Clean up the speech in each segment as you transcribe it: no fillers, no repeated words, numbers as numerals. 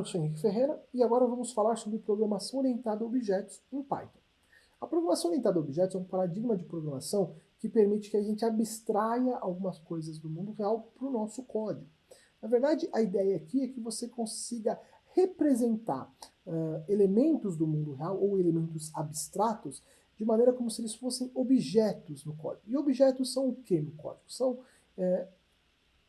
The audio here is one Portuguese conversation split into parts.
sou Henrique Ferreira e agora vamos falar sobre programação orientada a objetos em Python. A programação orientada a objetos é um paradigma de programação que permite que a gente abstraia algumas coisas do mundo real para o nosso código. Na verdade, a ideia aqui é que você consiga representar elementos do mundo real ou elementos abstratos de maneira como se eles fossem objetos no código. E objetos são o que no código? São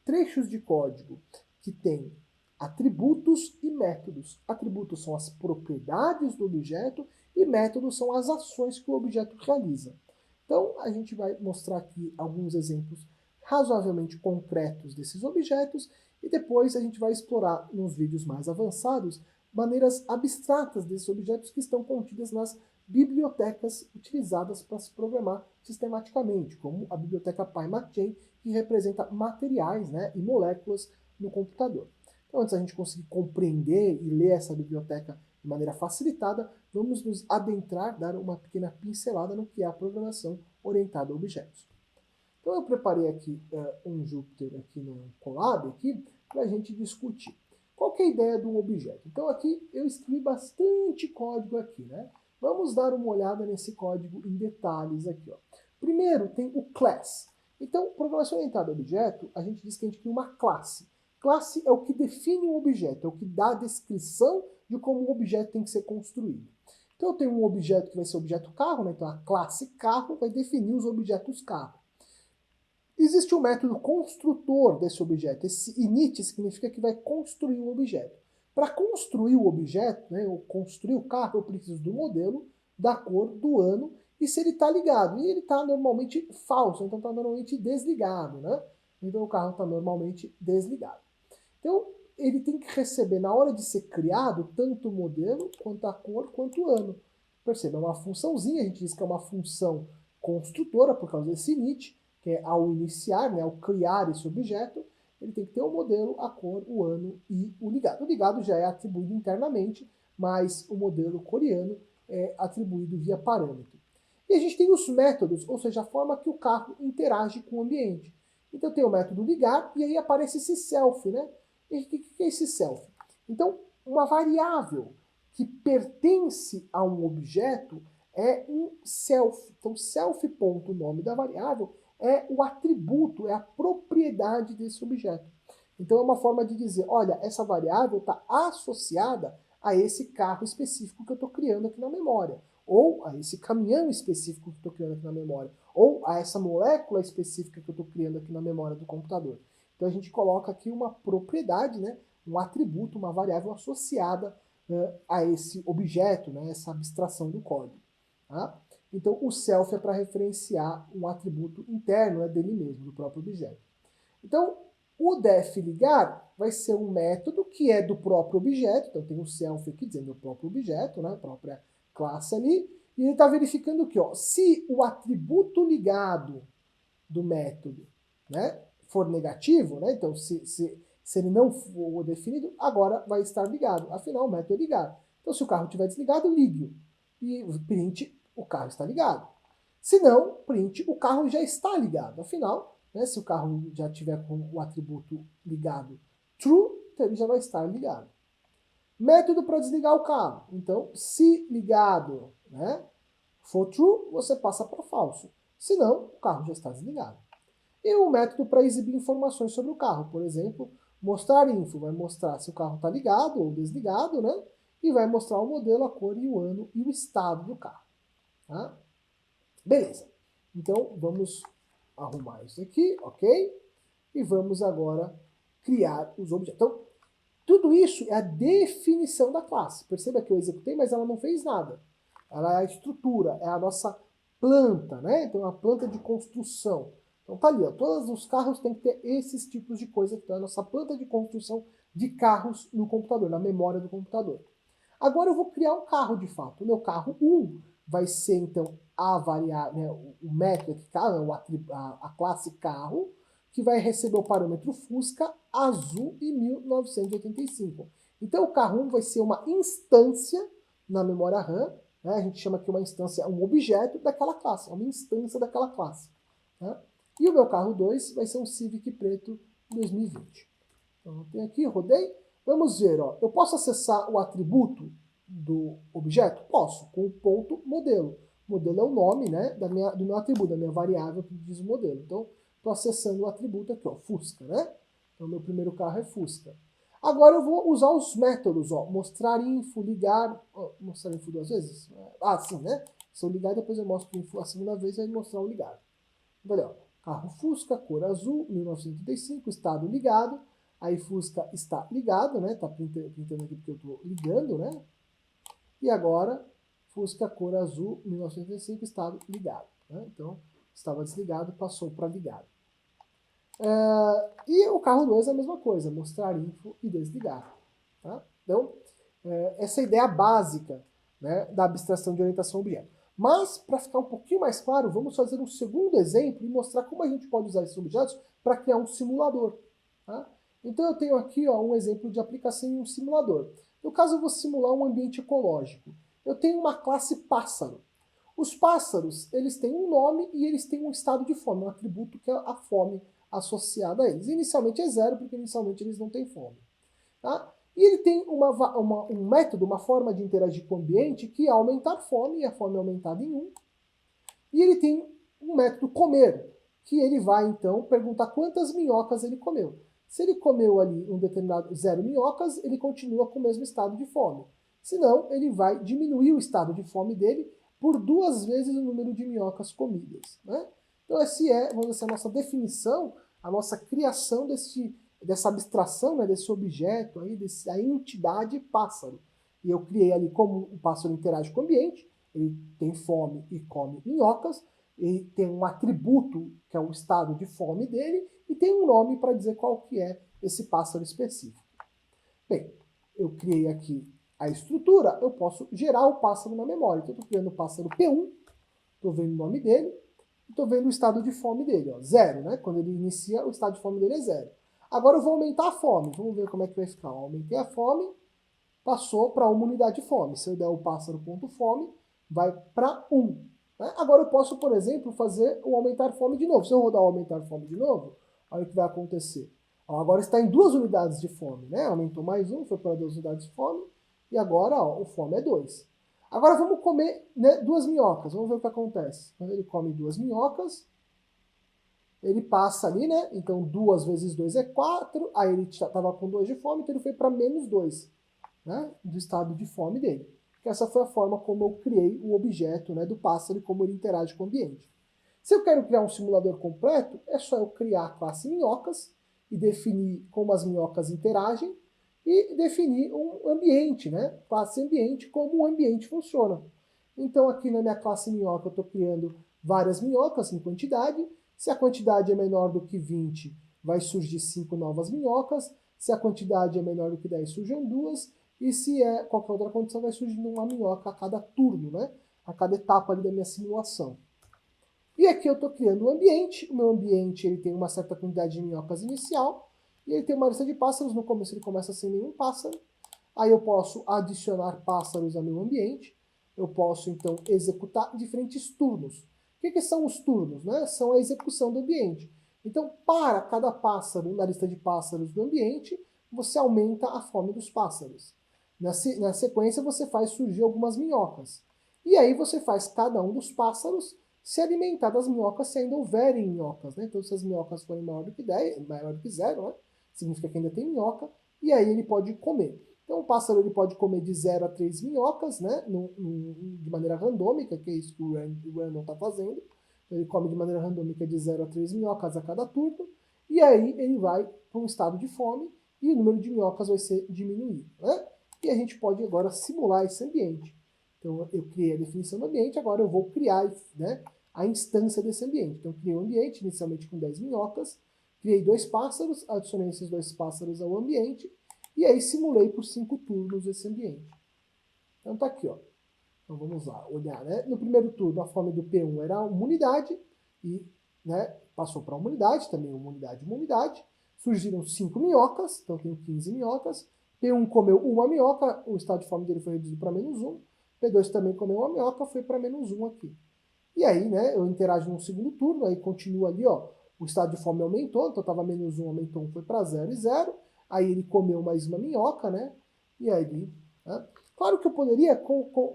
trechos de código que têm atributos e métodos. Atributos são as propriedades do objeto e métodos são as ações que o objeto realiza. Então, a gente vai mostrar aqui alguns exemplos razoavelmente concretos desses objetos e depois a gente vai explorar nos vídeos mais avançados maneiras abstratas desses objetos que estão contidas nas bibliotecas utilizadas para se programar sistematicamente, como a biblioteca PyMatchain, que representa materiais, né, e moléculas no computador. Então, antes da gente conseguir compreender e ler essa biblioteca de maneira facilitada, vamos nos adentrar, dar uma pequena pincelada no que é a programação orientada a objetos. Então, eu preparei aqui um Jupyter aqui no Colab para a gente discutir. Qual que é a ideia de um objeto? Então, aqui eu escrevi bastante código aqui, né? Vamos dar uma olhada nesse código em detalhes aqui, ó. Primeiro, tem o class. Então, programação orientada a objeto, a gente diz que a gente cria uma classe. Classe é o que define um objeto, é o que dá a descrição de como o objeto tem que ser construído. Então, eu tenho um objeto que vai ser o objeto carro, né? Então a classe carro vai definir os objetos carro. Existe um método construtor desse objeto. Esse init significa que vai construir o objeto. Para construir o objeto, né, ou construir o carro, eu preciso do modelo, da cor, do ano e se ele está ligado. E ele está normalmente falso, então está normalmente desligado, né? Então o carro está normalmente desligado. Então ele tem que receber, na hora de ser criado, tanto o modelo, quanto a cor, quanto o ano. Perceba, é uma funçãozinha, a gente diz que é uma função construtora por causa desse init, que é ao iniciar, né, ao criar esse objeto, ele tem que ter o modelo, a cor, o ano e o ligado. O ligado já é atribuído internamente, mas o modelo coreano é atribuído via parâmetro. E a gente tem os métodos, ou seja, a forma que o carro interage com o ambiente. Então tem o método ligar e aí aparece esse self, né? E o que é esse self? Então, uma variável que pertence a um objeto é um self. Então, self ponto, o nome da variável, é o atributo, é a propriedade desse objeto. Então é uma forma de dizer, olha, essa variável está associada a esse carro específico que eu estou criando aqui na memória, ou a esse caminhão específico que eu estou criando aqui na memória, ou a essa molécula específica que eu estou criando aqui na memória do computador. Então a gente coloca aqui uma propriedade, né, um atributo, uma variável associada a esse objeto, né, essa abstração do código. Tá? Então, o self é para referenciar um atributo interno, dele mesmo, do próprio objeto. Então, o def ligar vai ser um método que é do próprio objeto. Então, tem o self aqui dizendo o próprio objeto, né, a própria classe ali. E ele está verificando que, ó, se o atributo ligado do método, né, for negativo, né, então se ele não for definido, agora vai estar ligado. Afinal, o método é ligar. Então, se o carro estiver desligado, ligue-o. E print o carro está ligado. Se não, print o carro já está ligado. Afinal, né, se o carro já tiver com o atributo ligado true, então ele já vai estar ligado. Método para desligar o carro. Então, se ligado, né, for true, você passa para falso. Se não, o carro já está desligado. E o método para exibir informações sobre o carro. Por exemplo, mostrar info. Vai mostrar se o carro está ligado ou desligado, né? E vai mostrar o modelo, a cor e o ano e o estado do carro. Tá? Beleza. Então, vamos arrumar isso aqui, ok? E vamos agora criar os objetos. Então, tudo isso é a definição da classe. Perceba que eu executei, mas ela não fez nada. Ela é a estrutura, é a nossa planta, né? Então, a planta de construção. Então, tá ali, ó. Todos os carros têm que ter esses tipos de coisa. Então, é a nossa planta de construção de carros no computador, na memória do computador. Agora eu vou criar um carro de fato. O meu carro 1 vai ser, então, a variável, né, o método aqui, a classe carro, que vai receber o parâmetro Fusca azul e 1985. Então, o carro 1 vai ser uma instância na memória RAM, né, a gente chama aqui uma instância, um objeto daquela classe, é uma instância daquela classe. Tá? E o meu carro 2 vai ser um Civic preto 2020. Então, eu tenho aqui, rodei. Vamos ver, ó, eu posso acessar o atributo do objeto? Posso, com o ponto modelo. Modelo é o nome, né, do meu atributo, da minha variável que diz o modelo. Então, estou acessando o atributo aqui, ó, Fusca, né? Então, meu primeiro carro é Fusca. Agora eu vou usar os métodos, ó, mostrar info, ligar, ó, mostrar info duas vezes? Ah, sim, né? Se eu ligar, depois eu mostro info a segunda vez e aí mostrar o ligado. Olha, ó, carro Fusca, cor azul, 1935, estado ligado. Aí Fusca está ligado, né? Tá pintando aqui porque eu estou ligando, né? E agora, Fusca, cor azul, 1935, estado ligado. Né? Então, estava desligado, passou para ligado. E o carro 2 é a mesma coisa, mostrar info e desligar. Tá? Então, essa é a ideia básica, né, da abstração de orientação a objeto. Mas, para ficar um pouquinho mais claro, vamos fazer um segundo exemplo e mostrar como a gente pode usar esses objetos para criar um simulador. Tá? Então, eu tenho aqui, ó, um exemplo de aplicação em um simulador. No caso, eu vou simular um ambiente ecológico. Eu tenho uma classe pássaro. Os pássaros, eles têm um nome e eles têm um estado de fome, um atributo que é a fome associada a eles. Inicialmente é zero, porque inicialmente eles não têm fome. Tá? E ele tem um método, uma forma de interagir com o ambiente que é aumentar fome, e a fome é aumentada em 1. E ele tem um método comer, que ele vai então perguntar quantas minhocas ele comeu. Se ele comeu ali um determinado 0 minhocas, ele continua com o mesmo estado de fome. Senão, ele vai diminuir o estado de fome dele por 2 vezes o número de minhocas comidas. Né? Então, essa é, vamos dizer, a nossa definição, a nossa criação dessa abstração, né, desse objeto, aí, a entidade pássaro. E eu criei ali como o pássaro interage com o ambiente, ele tem fome e come minhocas, ele tem um atributo, que é o estado de fome dele, e tem um nome para dizer qual que é esse pássaro específico. Bem, eu criei aqui a estrutura, eu posso gerar o pássaro na memória. Então, eu estou criando o pássaro P1, estou vendo o nome dele, estou vendo o estado de fome dele, ó, 0, né? Quando ele inicia, o estado de fome dele é 0. Agora eu vou aumentar a fome, vamos ver como é que vai ficar. Eu aumentei a fome, passou para uma unidade de fome. Se eu der o pássaro.fome, vai para 1. Né? Agora eu posso, por exemplo, fazer o aumentar fome de novo. Se eu rodar o aumentar fome de novo, olha o que vai acontecer. Ó, agora está em 2 unidades de fome, né? Aumentou mais 1, foi para 2 unidades de fome, e agora ó, o fome é 2. Agora vamos comer, né, 2 minhocas, vamos ver o que acontece. Quando ele come 2 minhocas, ele passa ali, né? Então 2 vezes 2 é 4, aí ele estava com 2 de fome, então ele foi para menos 2. Né, do estado de fome dele. Que essa foi a forma como eu criei o objeto, né, do pássaro e como ele interage com o ambiente. Se eu quero criar um simulador completo, é só eu criar a classe minhocas e definir como as minhocas interagem e definir um ambiente, né, classe ambiente, como o ambiente funciona. Então aqui na minha classe minhoca eu estou criando várias minhocas em quantidade. Se a quantidade é menor do que 20, vai surgir 5 novas minhocas. Se a quantidade é menor do que 10, surgem 2. E se é qualquer outra condição, vai surgindo uma minhoca a cada turno, né? A cada etapa ali da minha simulação. E aqui eu estou criando um ambiente. O meu ambiente ele tem uma certa quantidade de minhocas inicial. E ele tem uma lista de pássaros. No começo ele começa sem nenhum pássaro. Aí eu posso adicionar pássaros ao meu ambiente. Eu posso, então, executar diferentes turnos. O que são os turnos? Né? São a execução do ambiente. Então, para cada pássaro na lista de pássaros do ambiente, você aumenta a fome dos pássaros. Na sequência, você faz surgir algumas minhocas. E aí você faz cada um dos pássaros se alimentar das minhocas se ainda houverem minhocas. Né? Então, se as minhocas forem maior do que 10, maior do que 0, né? Significa que ainda tem minhoca, e aí ele pode comer. Então, o pássaro ele pode comer de 0 a 3 minhocas, né? De maneira randômica, que é isso que o random está fazendo. Então, ele come de maneira randômica de 0 a 3 minhocas a cada turno, e aí ele vai para um estado de fome, e o número de minhocas vai ser diminuído. Né? E a gente pode agora simular esse ambiente. Então, eu criei a definição do ambiente, agora eu vou criar, né, a instância desse ambiente. Então, eu criei um ambiente, inicialmente com 10 minhocas, criei 2 pássaros, adicionei esses 2 pássaros ao ambiente, e aí simulei por 5 turnos esse ambiente. Então tá aqui, ó. Então vamos lá, olhar, né? No primeiro turno, a fome do P1 era uma unidade, e né, passou para uma unidade, também uma unidade. Surgiram 5 minhocas, então tenho 15 minhocas. P1 comeu uma minhoca, o estado de fome dele foi reduzido para menos 1. P2 também comeu uma minhoca, foi para menos 1 aqui. E aí, né, eu interajo no segundo turno, aí continua ali, ó, o estado de fome aumentou, então estava menos 1, aumentou 1, foi para 0 e 0. Aí ele comeu mais uma minhoca, né? E aí, né? Claro que eu poderia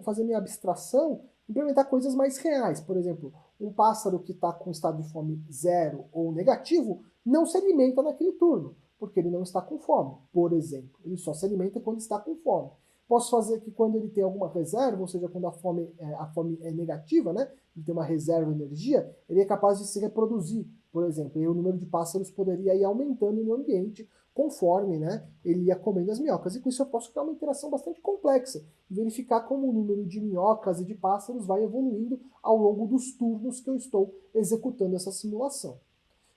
fazer minha abstração, implementar coisas mais reais. Por exemplo, um pássaro que está com estado de fome zero ou negativo não se alimenta naquele turno, porque ele não está com fome, por exemplo. Ele só se alimenta quando está com fome. Posso fazer que quando ele tem alguma reserva, ou seja, quando a fome é negativa, né? Ele tem uma reserva de energia, ele é capaz de se reproduzir, por exemplo. E o número de pássaros poderia ir aumentando no ambiente conforme, né, ele ia comendo as minhocas. E com isso eu posso criar uma interação bastante complexa e verificar como o número de minhocas e de pássaros vai evoluindo ao longo dos turnos que eu estou executando essa simulação.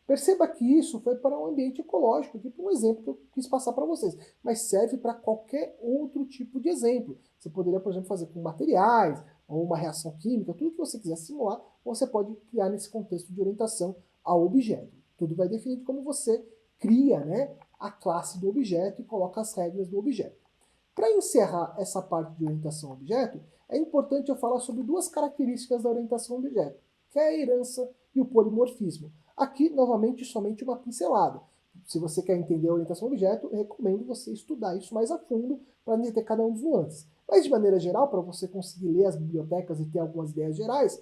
Perceba que isso foi para um ambiente ecológico, aqui para um exemplo que eu quis passar para vocês, mas serve para qualquer outro tipo de exemplo. Você poderia, por exemplo, fazer com materiais, ou uma reação química, tudo que você quiser simular, você pode criar nesse contexto de orientação ao objeto. Tudo vai definir como você cria, né, a classe do objeto e coloca as regras do objeto. Para encerrar essa parte de orientação ao objeto, é importante eu falar sobre duas características da orientação ao objeto, que é a herança e o polimorfismo. Aqui, novamente, somente uma pincelada. Se você quer entender a orientação ao objeto, eu recomendo você estudar isso mais a fundo para entender cada um dos nuances. Mas, de maneira geral, para você conseguir ler as bibliotecas e ter algumas ideias gerais,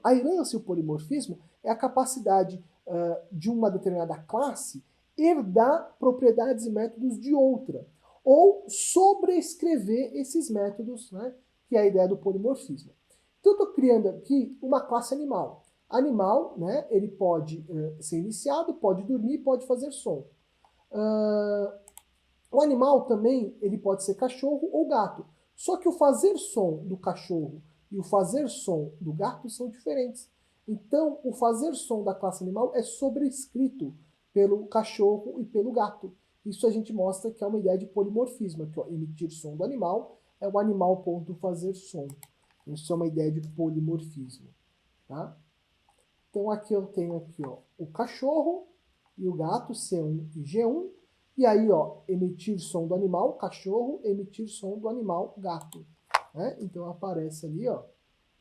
a herança e o polimorfismo é a capacidade de uma determinada classe herdar propriedades e métodos de outra, ou sobrescrever esses métodos, né, que é a ideia do polimorfismo. Então, eu estou criando aqui uma classe animal. Animal, né, ele pode ser iniciado, pode dormir, pode fazer som. O animal também ele pode ser cachorro ou gato. Só que o fazer som do cachorro e o fazer som do gato são diferentes. Então, o fazer som da classe animal é sobrescrito pelo cachorro e pelo gato. Isso a gente mostra que é uma ideia de polimorfismo. Aqui, ó, emitir som do animal é o animal ponto fazer som. Isso é uma ideia de polimorfismo. Tá? Então aqui eu tenho aqui, ó, o cachorro e o gato, C1 e G1. E aí, ó, emitir som do animal, cachorro, emitir som do animal, gato. Né? Então aparece ali, ó,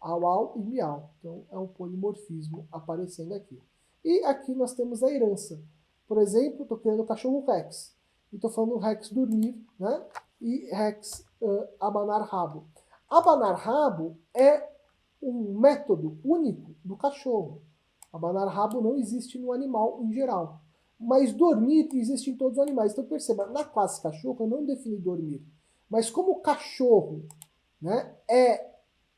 au e miau. Então é um polimorfismo aparecendo aqui. E aqui nós temos a herança. Por exemplo, estou criando o cachorro Rex. E estou falando Rex dormir, né? E Rex abanar rabo. Abanar rabo é um método único do cachorro. Abanar rabo não existe no animal em geral. Mas dormir existe em todos os animais. Então perceba, na classe cachorro eu não defini dormir. Mas como o cachorro, né, é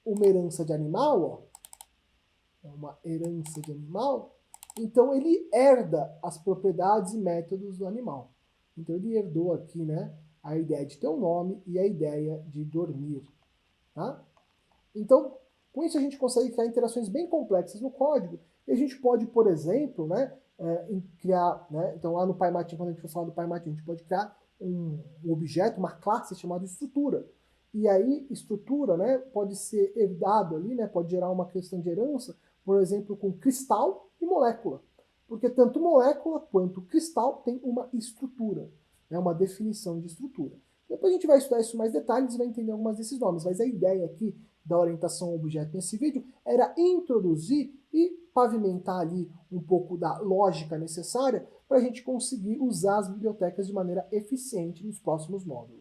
uma herança de animal, ó, é uma herança de animal, então ele herda as propriedades e métodos do animal. Então ele herdou aqui, né, a ideia de ter um nome e a ideia de dormir. Tá? Então, com isso a gente consegue criar interações bem complexas no código. E a gente pode, por exemplo, né, criar, né, então lá no PyMatin, quando a gente for falar do PyMatin, a gente pode criar um objeto, uma classe chamada estrutura. E aí, estrutura, né, pode ser herdado ali, né, pode gerar uma questão de herança, por exemplo, com cristal e molécula. Porque tanto molécula quanto cristal tem uma estrutura, né, uma definição de estrutura. Depois a gente vai estudar isso em mais detalhes e vai entender algumas desses nomes, mas a ideia aqui da orientação ao objeto nesse vídeo era introduzir e pavimentar ali um pouco da lógica necessária para a gente conseguir usar as bibliotecas de maneira eficiente nos próximos módulos.